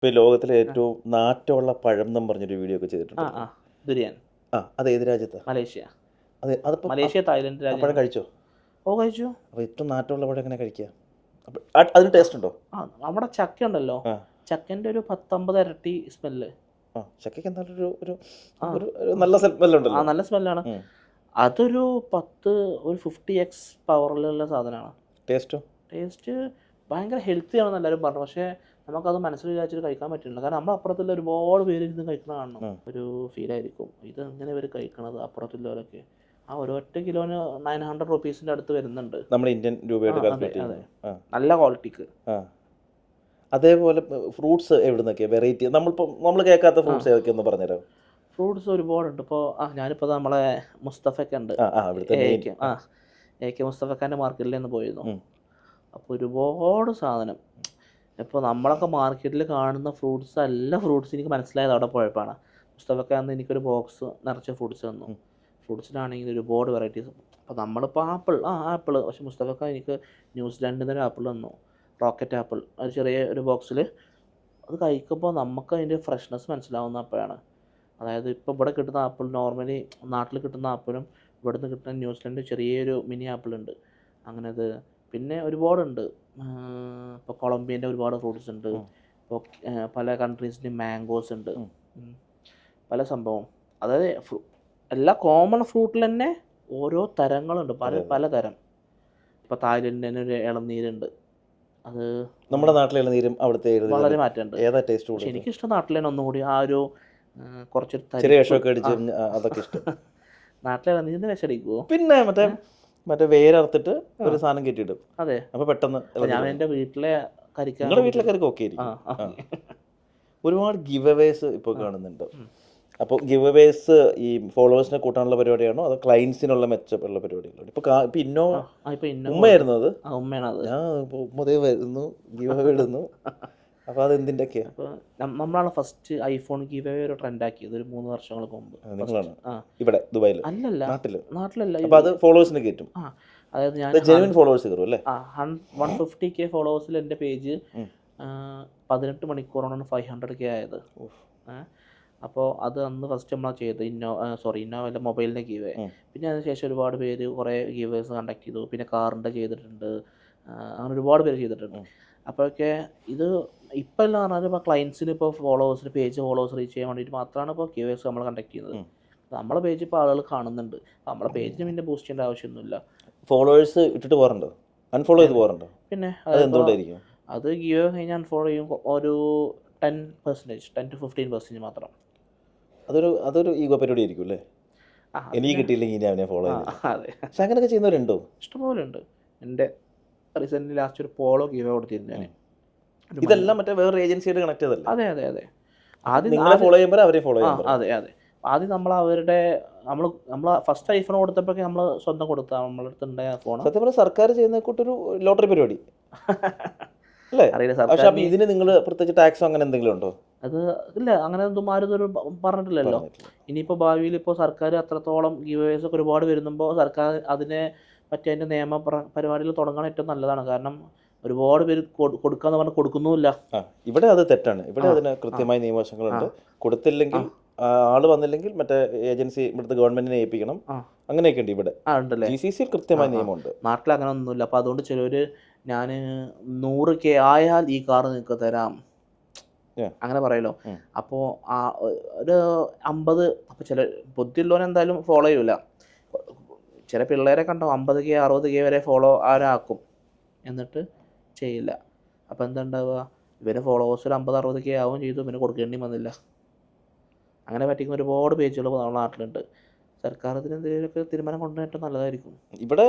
ഇപ്പോൾ ലോകത്തിലെ ഏറ്റവും നാറ്റമുള്ള പഴം എന്നും പറഞ്ഞൊരു വീഡിയോ ഒക്കെ ചെയ്തിട്ടുണ്ട്. ദുരിയാൻ. അത് ഏത് രാജ്യത്താണ്? മലേഷ്യ. അതിപ്പോൾ മലേഷ്യ, തായ്ലൻഡ് ആ പഴം കഴിച്ചോ? ഓ, കഴിച്ചു. അപ്പോൾ ഏറ്റവും നാറ്റമുള്ള പഴം എങ്ങനെ കഴിക്കുക? അപ്പോൾ അതിന് ടേസ്റ്റ് ഉണ്ടോ? നമ്മുടെ ചക്ക ഉണ്ടല്ലോ, ചക്കൻ്റെ ഒരു 10-50 ഇരട്ടി സ്മെല്ല്. ചക്കയ്ക്ക് എന്തായാലും ഒരു നല്ല സ്മെല്ലുണ്ടല്ലോ. നല്ല സ്മെല്ലാണ്. അതൊരു 50x പവറിലുള്ള സാധനമാണ്. ടേസ്റ്റ് ഭയങ്കര ഹെൽത്തിയാണെന്ന് എല്ലാവരും പറഞ്ഞു. പക്ഷേ നമുക്കത് മനസ്സിൽ വിചാരിച്ചിട്ട് കഴിക്കാൻ പറ്റുന്നില്ല. കാരണം നമ്മൾ അപ്പുറത്തുള്ള ഒരുപാട് പേര് ഇരുന്ന് കഴിക്കുന്ന കാണണം, ഒരു ഫീലായിരിക്കും. ഇത് എങ്ങനെ ഇവർ കഴിക്കണത്? അപ്പുറത്തുള്ളവരൊക്കെ ആ ഒരൊറ്റ കിലോന് 900 റുപ്പീസിൻ്റെ അടുത്ത് വരുന്നുണ്ട് നമ്മുടെ ഇന്ത്യൻ രൂപയായിട്ട്. അതെ, നല്ല ക്വാളിറ്റിക്ക്. അതേപോലെ ഫ്രൂട്ട്സ് എവിടെ നിന്നൊക്കെയാണ് വെറൈറ്റി നമ്മൾ കേൾക്കാത്ത ഫ്രൂട്ട്സ് ഏതൊക്കെയെന്ന് പറഞ്ഞുതരാം. ഫ്രൂട്ട്സ് ഒരുപാടുണ്ട്. ഇപ്പോൾ ഞാനിപ്പോൾ നമ്മളെ മുസ്തഫയ്ക്ക് ഉണ്ട്, AK മുസ്തഫക്കാൻ്റെ മാർക്കറ്റിൽ നിന്ന് പോയിരുന്നു. അപ്പോൾ ഒരുപാട് സാധനം. ഇപ്പോൾ നമ്മളൊക്കെ മാർക്കറ്റിൽ കാണുന്ന ഫ്രൂട്ട്സ് അല്ല ഫ്രൂട്ട്സ്. എനിക്ക് മനസ്സിലായത് അവിടെ പോയപ്പോഴാണ്. മുസ്തഫക്ക അന്ന് എനിക്കൊരു ബോക്സ് നിറച്ച ഫ്രൂട്ട്സ് തന്നു. ഫ്രൂട്ട്സിലാണെങ്കിൽ ഒരുപാട് വെറൈറ്റീസ്. അപ്പോൾ നമ്മളിപ്പോൾ ആപ്പിൾ, പക്ഷേ മുസ്തഫക്ക എനിക്ക് ന്യൂസിലാൻഡിൽ നിന്നൊരു ആപ്പിൾ തന്നു, റോക്കറ്റ് ആപ്പിൾ. അത് ചെറിയ ഒരു ബോക്സിൽ. അത് കഴിക്കുമ്പോൾ നമുക്ക് അതിൻ്റെ ഫ്രഷ്നെസ് മനസ്സിലാവുന്ന അപ്പോഴാണ്. അതായത് ഇപ്പോൾ ഇവിടെ കിട്ടുന്ന ആപ്പിൾ, നോർമലി നാട്ടിൽ കിട്ടുന്ന ആപ്പിളും ഇവിടെ നിന്ന് കിട്ടുന്ന ന്യൂസിലാൻഡ് ചെറിയൊരു മിനി ആപ്പിൾ ഉണ്ട്. അങ്ങനെ അത് പിന്നെ ഒരുപാടുണ്ട്. ഇപ്പോൾ കൊളംബിയൻ്റെ ഒരുപാട് ഫ്രൂട്ട്സ് ഉണ്ട്. ഇപ്പോൾ പല കൺട്രീസിൻ്റെയും മാംഗോസ് ഉണ്ട്, പല സംഭവം. അതായത് എല്ലാ കോമൺ ഫ്രൂട്ടിൽ തന്നെ ഓരോ തരങ്ങളുണ്ട്, പല തരം. ഇപ്പോൾ തായ്ലൻഡിന് തന്നെ ഒരു ഇളനീരുണ്ട്. അത് നമ്മുടെ നാട്ടിലെ ഇളനീരും അവിടുത്തെ വളരെ മാറ്റമുണ്ട്. ഏതാ ടേസ്റ്റ്? പക്ഷേ എനിക്കിഷ്ടം നാട്ടിൽ തന്നെ ഒന്നുകൂടി ആ ഒരു കുറച്ച് ചെറിയ വിഷമൊക്കെ അടിച്ച് അതൊക്കെ ഇഷ്ടം. നാട്ടിലെ ഇളനീരിന് വിഷടിക്കുമോ? പിന്നെ മറ്റേ വേരറുത്തിട്ട് ഒരു സാധനം കെട്ടിയിടും. അതെ, അപ്പോൾ പെട്ടെന്ന് ഞാൻ എൻ്റെ വീട്ടിലെ നിങ്ങളുടെ വീട്ടിലെ കറിക്ക് ഓക്കെ ആയിരിക്കും. ഒരുപാട് ഗിവ് അവേസ് ഇപ്പോൾ കാണുന്നുണ്ട്. അപ്പോൾ ഗിവ് അവേസ് ഈ ഫോളോവേഴ്സിനെ കൂട്ടാനുള്ള പരിപാടിയാണോ അതോ ക്ലയൻസിനുള്ള മെച്ചമുള്ള പരിപാടികളോ? ഇപ്പോൾ ഇന്നോവ ഉമ്മയായിരുന്നു അത്. ഞാൻ ഉമ്മതേ വരുന്നു, ഗിവ് അവേ ഇടുന്നു. അപ്പോൾ അത് എന്തിൻ്റെയൊക്കെയാണ്? അപ്പോൾ നമ്മളാണ് ഫസ്റ്റ് ഐഫോൺ ഗിവ് അവേ ഒരു ട്രെൻഡ് ആക്കിയത് ഒരു 3 വർഷങ്ങൾക്ക് മുമ്പ്. നിങ്ങളാണ് ഇവിടെ ദുബായിൽ? അല്ലല്ല, നാട്ടിലല്ല. അപ്പോൾ അത് ഫോളോവേഴ്സിന് കയറ്റും. അതായത് ഞാൻ ജെനുവിൻ ഫോളോവേഴ്സ് കയറും അല്ലേ? 150K ഫോളോവേഴ്സിൽ എൻ്റെ പേജ് 18 മണിക്കൂറാണ് 500K ആയത്. അപ്പോൾ അത് അന്ന് ഫസ്റ്റ് നമ്മൾ ചെയ്ത് ഇന്നോവയിലെ മൊബൈലിൻ്റെ ഗീവേ. പിന്നെ അതിനുശേഷം ഒരുപാട് പേര് കുറേ ഗീവേഴ്സ് കണ്ടക്ട് ചെയ്തു. പിന്നെ കാറിൻ്റെ ചെയ്തിട്ടുണ്ട്, അങ്ങനെ ഒരുപാട് പേര് ചെയ്തിട്ടുണ്ട്. അപ്പോഴൊക്കെ ഇത് ഇപ്പം എല്ലാം പറഞ്ഞാൽ ഇപ്പോൾ ക്ലയൻസിന് ഇപ്പോൾ ഫോളോവേഴ്സിന് പേജ് ഫോളോവേഴ്സ് റീച്ച് ചെയ്യാൻ വേണ്ടിയിട്ട് മാത്രമാണ് ഇപ്പോൾ ഗീവേഴ്സ് നമ്മൾ കണ്ടക്ട് ചെയ്യുന്നത്. നമ്മളെ പേജ് ഇപ്പോൾ ആളുകൾ കാണുന്നുണ്ട്. നമ്മളെ പേജിന് പിന്നെ ബൂസ്റ്റ് ചെയ്യേണ്ട ആവശ്യമൊന്നുമില്ല. ഫോളോവേഴ്സ് ഇട്ടിട്ട് പോകാറുണ്ടോ? അൺഫോളോ ചെയ്ത് പോകാറുണ്ടോ? പിന്നെ എന്തുകൊണ്ടായിരിക്കും? അത് ഗീവ് കഴിഞ്ഞ് അൺഫോളോ ചെയ്യും ഒരു 10% to 15% മാത്രം. അതൊരു ഈഗോ പരിപാടി ആയിരിക്കും അല്ലേ? എനിക്ക് കിട്ടിയില്ലെങ്കിൽ ഇനി അവനെ ഫോളോ ചെയ്യും. അതെ, പക്ഷെ അങ്ങനെയൊക്കെ ചെയ്യുന്നവരുണ്ടോ? ഇഷ്ടംപോലെ ഉണ്ട്. എൻ്റെ റീസെൻ്റ്ലി ലാസ്റ്റ് ഒരു പോളോ ഗീവ് കൊടുത്തിരുന്നു ഞാൻ. ഇതെല്ലാം മറ്റേ വേറൊരു ഏജൻസിയായിട്ട് കണക്ട് ചെയ്തല്ലേ? അതെ. ആദ്യം നിങ്ങളെ ഫോളോ ചെയ്യുമ്പോൾ അവരെ ഫോളോ ചെയ്യും. അതെ. ആദ്യം നമ്മൾ ഫസ്റ്റ് ഐഫോൺ കൊടുത്തപ്പോഴൊക്കെ നമ്മൾ സ്വന്തം കൊടുത്ത നമ്മളടുത്ത് ഉണ്ടായ ഫോൺ. സത്യം പറഞ്ഞാൽ സർക്കാർ ചെയ്യുന്ന കൂട്ടൊരു ലോട്ടറി പരിപാടി അല്ലേ? പക്ഷെ അപ്പോൾ ഇതിന് നിങ്ങൾ പ്രത്യേകിച്ച് ടാക്സോ അങ്ങനെ എന്തെങ്കിലും ഉണ്ടോ? അത് ഇല്ല, അങ്ങനെ ഒന്നും ആരും പറഞ്ഞിട്ടില്ലല്ലോ. ഇനിയിപ്പോൾ ഭാവിയിൽ ഇപ്പോൾ സർക്കാർ അത്രത്തോളം ഗീവേഴ്സ് ഒക്കെ ഒരുപാട് വരുമ്പോൾ സർക്കാർ അതിനെ പറ്റി അതിൻ്റെ നിയമ പരിപാടികൾ തുടങ്ങാൻ ഏറ്റവും നല്ലതാണ്. കാരണം ഒരുപാട് പേര് കൊടുക്കാന്ന് പറഞ്ഞാൽ കൊടുക്കുന്നുമില്ല. ഇവിടെ അത് തെറ്റാണ്. ഇവിടെ അതിന് കൃത്യമായ നിയമവശങ്ങളുണ്ട്. കൊടുത്തില്ലെങ്കിൽ ആള് വന്നില്ലെങ്കിൽ മറ്റേ ഏജൻസി ഇവിടുത്തെ ഗവൺമെന്റിനെ ഏൽപ്പിക്കണം. അങ്ങനെയൊക്കെ ഉണ്ട് ഇവിടെ. GCC കൃത്യമായ നിയമമുണ്ട്. നാട്ടിൽ അങ്ങനെ ഒന്നുമില്ല. അപ്പോൾ അതുകൊണ്ട് ചിലർ ഞാൻ 100K ആയാൽ ഈ കാർ നിങ്ങൾക്ക് തരാം അങ്ങനെ പറയല്ലോ. അപ്പോൾ ഒരു 50, അപ്പോൾ ചില ബുദ്ധിയുള്ളവൻ എന്തായാലും ഫോളോ ചെയ്യൂല. ചില പിള്ളേരെ കണ്ടോ 50K 60K വരെ ഫോളോ ആരാക്കും, എന്നിട്ട് ചെയ്യില്ല. അപ്പോൾ എന്താ ഉണ്ടാവുക? ഇവരെ ഫോളോവേഴ്സ് ഒരു 50-60K ആവുകയും ചെയ്തു, പിന്നെ കൊടുക്കേണ്ടി വന്നില്ല. അങ്ങനെ പറ്റിക്കുന്ന ഒരുപാട് പേജുകൾ നമ്മുടെ നാട്ടിലുണ്ട്. സർക്കാർ ഇതിനെന്തെങ്കിലുമൊക്കെ തീരുമാനം കൊണ്ടുവന്നിട്ട് നല്ലതായിരിക്കും. ഇവിടെ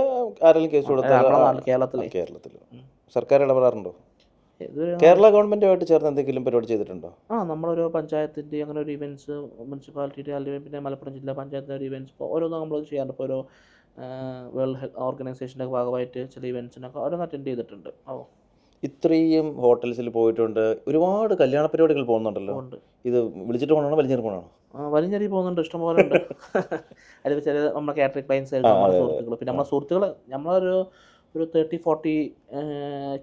ആരെങ്കിലും കേസ് കൊടുത്താൽ കേരളത്തിൽ സർക്കാർ ഇടപെടാറുണ്ടോ? കേരള ഗവൺമെൻറ്റുമായിട്ട് ചേർന്ന് എന്തെങ്കിലും പരിപാടി ചെയ്തിട്ടുണ്ടോ? നമ്മളൊരു പഞ്ചായത്തിൻ്റെ അങ്ങനെ ഒരു ഇവൻറ്റ്സ്, മുനിസിപ്പാലിറ്റിയുടെ അല്ലെങ്കിൽ പിന്നെ മലപ്പുറം ജില്ലാ പഞ്ചായത്തിൻ്റെ ഒരു ഇവൻറ്റ്സ് ഇപ്പോൾ ഓരോന്നും നമ്മൾ ചെയ്യാറുണ്ട്. ഇപ്പോൾ ഓരോ വേൾഡ് ഹെൽത്ത് ഓർഗനൈസേഷൻ്റെ ഭാഗമായിട്ട് ചില ഇവൻറ്റ്സിനൊക്കെ ഓരോന്ന് അറ്റൻഡ് ചെയ്തിട്ടുണ്ട്. ഇത്രയും ഹോട്ടൽസിൽ പോയിട്ടുണ്ട്, ഒരുപാട് കല്യാണ പരിപാടികൾ പോകുന്നുണ്ടല്ലോ. ഇത് വിളിച്ചിട്ട് പോകണോ വലിഞ്ഞെറി പോകണോ? വലിഞ്ഞെറി പോകുന്നുണ്ട്, ഇഷ്ടംപോലെ ഉണ്ട്. അതിൽ ചില നമ്മുടെ കാറ്ററിംഗ് ക്ലയൻസ്, നമ്മുടെ സുഹൃത്തുക്കൾ, പിന്നെ നമ്മുടെ സുഹൃത്തുക്കൾ, നമ്മളൊരു ഒരു 30-40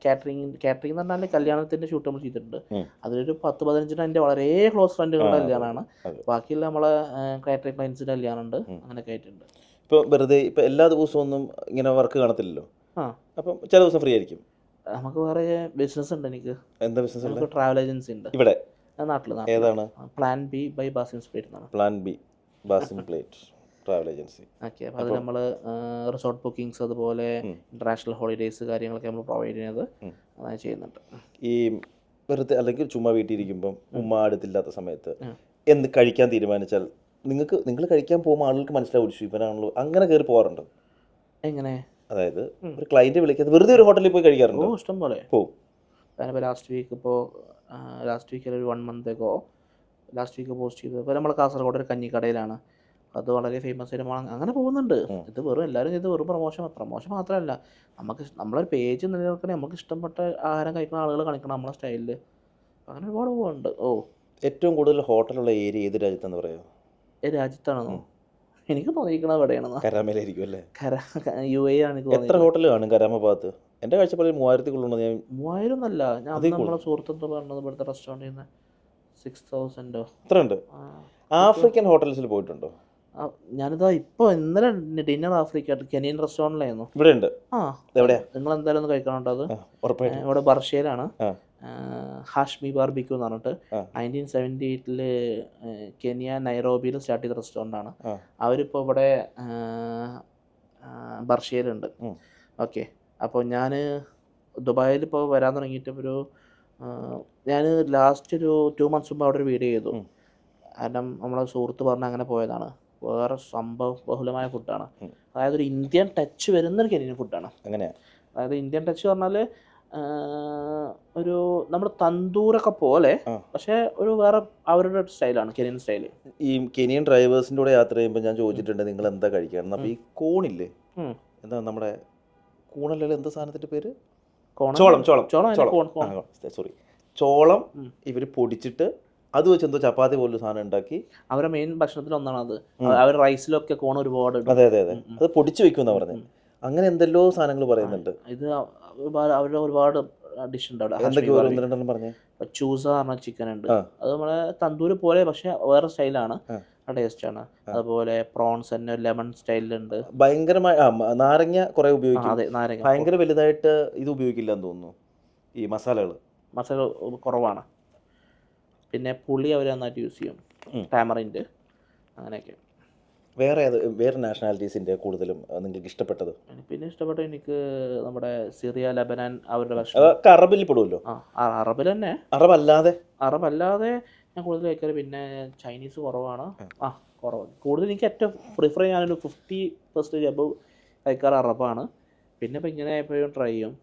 കാറ്ററിംഗ് എന്ന് പറഞ്ഞാൽ കല്യാണത്തിൻ്റെ ഷൂട്ട് നമ്മൾ ചെയ്തിട്ടുണ്ട്. അതിലൊരു 10-15 എൻ്റെ വളരെ ക്ലോസ് ഫ്രണ്ടുകളുടെ കല്യാണമാണ്. ബാക്കിയുള്ള നമ്മളെ കാറ്ററിംഗ് ക്ലയൻസിൻ്റെ കല്യാണമുണ്ട്. അങ്ങനെയൊക്കെ ആയിട്ടുണ്ട്. ഇപ്പോൾ വെറുതെ ഇപ്പോൾ എല്ലാ ദിവസവും ഒന്നും ഇങ്ങനെ വർക്ക് കാണത്തില്ലല്ലോ. അപ്പം ചില ദിവസം ഫ്രീ ആയിരിക്കും. നമുക്ക് വേറെ ബിസിനസ് ഉണ്ട്. എനിക്ക് എന്താ ബിസിനസ്? നമുക്ക് ട്രാവൽ ഏജൻസി ഉണ്ട് ഇവിടെ നാട്ടിൽ. ഏതാണ്? പ്ലാൻ ബി ബൈ ബാസിൻ സ്പ്ലേറ്റ് എന്നാണ്. Plan B basin plate travel agency. Okay. അപ്പോൾ അത് നമ്മൾ റിസോർട്ട് ബുക്കിങ്സ് അതുപോലെ ഇൻ്റർനാഷണൽ ഹോളിഡേയ്സ് കാര്യങ്ങളൊക്കെ നമ്മൾ പ്രൊവൈഡ് ചെയ്യുന്നത് അങ്ങനെ ചെയ്യുന്നുണ്ട്. ഈ വെറുതെ അല്ലെങ്കിൽ ചുമ്മാ വീട്ടിലിരിക്കുമ്പം ഉമ്മ അടുത്തില്ലാത്ത സമയത്ത് എന്ത് കഴിക്കാൻ തീരുമാനിച്ചാൽ നിങ്ങൾ കഴിക്കാൻ പോകുമ്പോൾ ആളുകൾക്ക് മനസ്സിലാവും ഇവനാണല്ലോ, അങ്ങനെ കയറി പോകാറുണ്ടോ? എങ്ങനെ? അതായത് ഒരു ക്ലയൻറ്റ് വിളിക്കാതെ വെറുതെ ഒരു ഹോട്ടലിൽ പോയി കഴിക്കാറുണ്ടോ? ഇഷ്ടം പോലെ പോവും. ഞാനിപ്പോൾ ലാസ്റ്റ് വീക്കിൽ ഒരു 1 month ago പോസ്റ്റ് ചെയ്തത് ഇപ്പോൾ നമ്മൾ കാസർഗോഡ് ഒരു കഞ്ഞിക്കടയിലാണ്. അത് വളരെ ഫേമസ് ആയിട്ട് അങ്ങനെ പോകുന്നുണ്ട്. ഇത് എല്ലാവരും ഇത് വെറും പ്രൊമോഷൻ മാത്രമല്ല, നമ്മളൊരു പേജ് നിലനിൽക്കണേ, നമുക്ക് ഇഷ്ടപ്പെട്ട ആഹാരം കഴിക്കുന്ന ആളുകൾ കാണിക്കണം നമ്മളെ സ്റ്റൈലിൽ. അങ്ങനെ ഒരുപാട് പോകുന്നുണ്ട്. ഏറ്റവും കൂടുതൽ ഹോട്ടലുള്ള ഏരിയ ഏത് രാജ്യത്താണെന്ന് പറയാമോ? ഏത് രാജ്യത്താണെന്നോ? എനിക്ക് തോന്നിയിരിക്കുന്നത് എവിടെയാണെന്നോ? കരാമയിലായിരിക്കും അല്ലേ? UAE ആണ്. എത്ര ഹോട്ടൽ കാണും കരാമ ഭാഗത്ത്? എൻ്റെ കാഴ്ചപ്പാടിൽ 3000 ഞാൻ 3000 എന്നല്ല, ഞാൻ നമ്മളെ സുഹൃത്തെന്താ പറഞ്ഞത്, ഇവിടുത്തെ റെസ്റ്റോറൻറ്റിൽ നിന്ന് 6000 അത്ര ഉണ്ട്. ആഫ്രിക്കൻ ഹോട്ടൽസിൽ പോയിട്ടുണ്ടോ? ഞാനിതാ ഇപ്പോൾ ഇന്നലെ ഡിന്നർ ആഫ്രിക്ക കെനിയൻ റെസ്റ്റോറൻറ്റിലായിരുന്നു. ഇവിടെ ഉണ്ട്. എവിടെയാ? നിങ്ങൾ എന്തായാലും ഒന്ന് കഴിക്കണുണ്ടോ? അത് ഇവിടെ ബർഷയിലാണ്. ഹാഷ്മി ബാർബിക്യൂ എന്ന് പറഞ്ഞിട്ട് 1978 കെനിയ നൈറോബിയിൽ സ്റ്റാർട്ട് ചെയ്ത റെസ്റ്റോറൻ്റാണ്. അവരിപ്പോൾ ഇവിടെ ബർഷയിലുണ്ട്. ഓക്കെ. അപ്പോൾ ഞാൻ ദുബായിൽ ഇപ്പോൾ വരാൻ തുടങ്ങിയിട്ട് ഞാൻ ലാസ്റ്റ് ഒരു 2 months മുമ്പ് അവിടെ ഒരു വീഡിയോ ചെയ്തു. കാരണം നമ്മളെ സുഹൃത്ത് പറഞ്ഞ് അങ്ങനെ പോയതാണ്. വേറെ ബഹുലമായ ഫുഡാണ്. അതായത് ഒരു ഇന്ത്യൻ ടച്ച് വരുന്നൊരു കെനിയൻ ഫുഡാണ്. അങ്ങനെ അതായത് ഇന്ത്യൻ ടച്ച് പറഞ്ഞാൽ ഒരു നമ്മുടെ തന്തൂരൊക്കെ പോലെ, പക്ഷേ ഒരു വേറെ അവരുടെ സ്റ്റൈലാണ്, കെനിയൻ സ്റ്റൈല്. ഈ കെനിയൻ ഡ്രൈവേഴ്സിൻ്റെ കൂടെ യാത്ര ചെയ്യുമ്പോൾ ഞാൻ ചോദിച്ചിട്ടുണ്ട് നിങ്ങൾ എന്താ കഴിക്കുകയാണ്. അപ്പോൾ ഈ കോണില്ലേ, എന്താ നമ്മുടെ കൂണല്ലല്ലോ, എന്താ സാധനത്തിൻ്റെ പേര്? ചോളം ഇവർ പൊടിച്ചിട്ട് അത് വെച്ച് എന്തോ ചപ്പാത്തി പോലൊരു സാധനം ഉണ്ടാക്കി അവരുടെ മെയിൻ ഭക്ഷണത്തിൽ ഒന്നാണ് അത്. അവർ റൈസിലൊക്കെ കോൺ ഒരുപാട്. അതെ അത് പൊടിച്ചു വെക്കുമെന്നാണ് പറഞ്ഞത്. അങ്ങനെ എന്തെല്ലോ സാധനങ്ങൾ പറയുന്നുണ്ട്. ഇത് അവരുടെ ഒരുപാട് ഡിഷ് ഉണ്ട് അവിടെ. ചൂസ പറഞ്ഞ ചിക്കൻ ഉണ്ട്. അത് നമ്മളെ തന്തൂര് പോലെ, പക്ഷെ വേറെ സ്റ്റൈലാണ്, ടേസ്റ്റാണ്. അതുപോലെ പ്രോൺസ് തന്നെ ലെമൺ സ്റ്റൈലിലുണ്ട്. ഭയങ്കരമായ നാരങ്ങ കുറെ ഉപയോഗിക്കും. അതെ, നാരങ്ങ ഭയങ്കര വലുതായിട്ട് ഇത് ഉപയോഗിക്കില്ല എന്ന് തോന്നുന്നു. ഈ മസാല കുറവാണ്. പിന്നെ പുളി അവർ നന്നായിട്ട് യൂസ് ചെയ്യും, ടാമറിൻ്റെ, അങ്ങനെയൊക്കെ. വേറെ നാഷണാലിറ്റീസിൻ്റെ കൂടുതലും നിങ്ങൾക്ക് ഇഷ്ടപ്പെട്ടത്? പിന്നെ ഇഷ്ടപ്പെട്ട എനിക്ക് നമ്മുടെ സിറിയ, ലെബനാൻ, അവരുടെ ഭക്ഷണം. അറബിൽ പെടുമല്ലോ. അറബിൽ തന്നെ. അറബല്ലാതെ ഞാൻ കൂടുതൽ കഴിക്കാറ്. പിന്നെ ചൈനീസ് കുറവാണ്. കുറവാണ്. കൂടുതൽ എനിക്ക് ഏറ്റവും പ്രിഫർ ചെയ്യാനൊരു 50% അബവ് കഴിക്കാറ് അറബാണ്. പിന്നെ ഇപ്പം ഇങ്ങനെ എപ്പോഴും ട്രൈ ചെയ്യും.